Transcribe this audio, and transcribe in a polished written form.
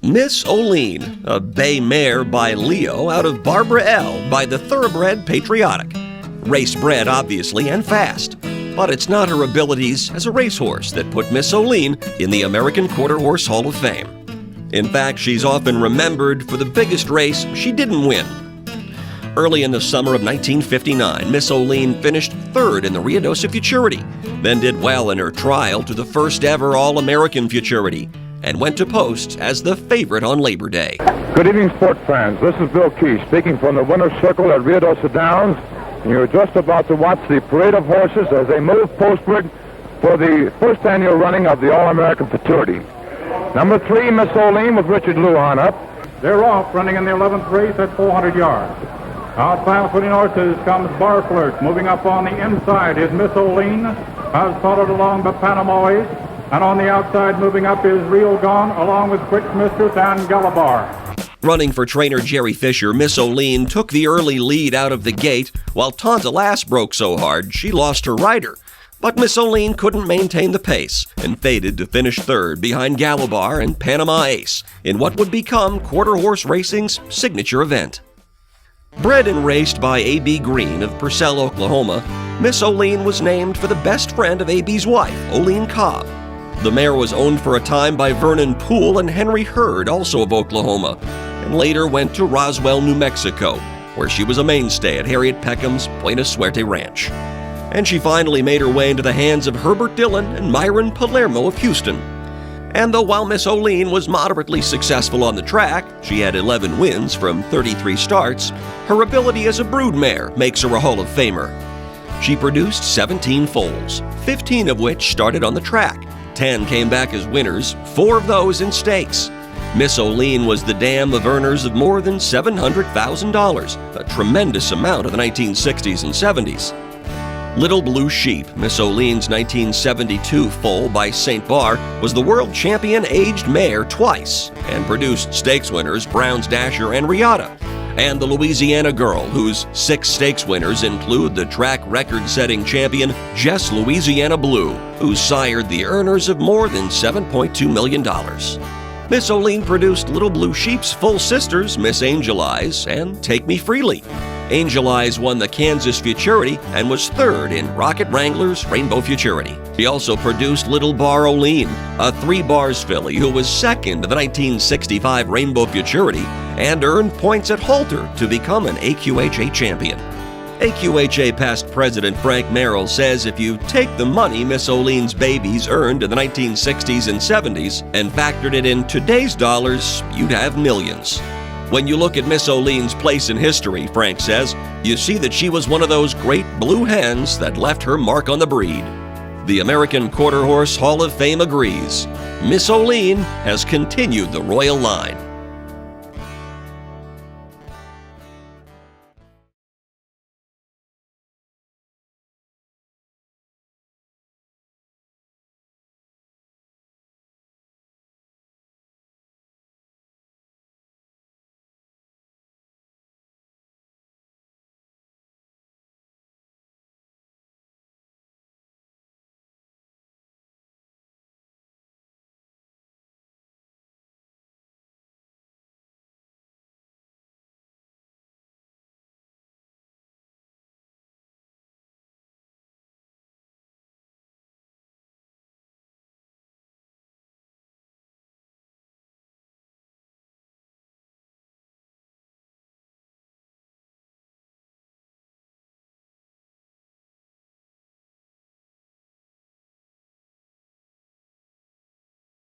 Miss Olene, a bay mare by Leo out of Barbara L. by the thoroughbred Patriotic. Race-bred, obviously, and fast. But it's not her abilities as a racehorse that put Miss Olene in the American Quarter Horse Hall of Fame. In fact, she's often remembered for the biggest race she didn't win. Early in the summer of 1959, Miss Olene finished third in the Ruidoso Futurity, then did well in her trial to the first ever All-American Futurity, and went to post as the favorite on Labor Day. Good evening, sport fans. This is Bill Key speaking from the winner's circle at Ruidoso Downs. And you're just about to watch the parade of horses as they move postward for the first annual running of the All-American Futurity. Number 3, Miss Olene with Richard Lujan up. They're off, running in the 11th race at 400 yards. Outside footing horses comes Bar Flirt. Moving up on the inside is Miss Olene, as followed along by Panama Ace. And on the outside moving up is Real Gone, along with Quick Mistress and Galabar. Running for trainer Jerry Fisher, Miss Olene took the early lead out of the gate, while Tanta Lass broke so hard she lost her rider. But Miss Olene couldn't maintain the pace and faded to finish third behind Galabar and Panama Ace in what would become quarter horse racing's signature event. Bred and raced by A.B. Green of Purcell, Oklahoma, Miss Olene was named for the best friend of A.B.'s wife, Olene Cobb. The mare was owned for a time by Vernon Poole and Henry Hurd, also of Oklahoma, and later went to Roswell, New Mexico, where she was a mainstay at Harriet Peckham's Buena Suerte Ranch. And she finally made her way into the hands of Herbert Dillon and Myron Palermo of Houston. And though while Miss Olene was moderately successful on the track, she had 11 wins from 33 starts, her ability as a broodmare makes her a Hall of Famer. She produced 17 foals, 15 of which started on the track. 10 came back as winners, 4 of those in stakes. Miss Olene was the dam of earners of more than $700,000, a tremendous amount of the 1960s and 70s. Little Blue Sheep, Miss Olene's 1972 foal by St. Bar, was the world champion aged mare twice and produced stakes winners Brown's Dasher and Riata, and the Louisiana Girl, whose 6 stakes winners include the track record-setting champion Jess Louisiana Blue, who sired the earners of more than $7.2 million. Miss Olene produced Little Blue Sheep's full sisters, Miss Angel Eyes and Take Me Freely. Angel Eyes won the Kansas Futurity and was third in Rocket Wrangler's Rainbow Futurity. She also produced Little Bar Olene, a 3 bars filly who was second to the 1965 Rainbow Futurity and earned points at Halter to become an AQHA champion. AQHA past president Frank Merrill says if you take the money Miss Olene's babies earned in the 1960s and 70s and factored it in today's dollars, you'd have millions. When you look at Miss Olene's place in history, Frank says, you see that she was one of those great blue hens that left her mark on the breed. The American Quarter Horse Hall of Fame agrees. Miss Olene has continued the royal line.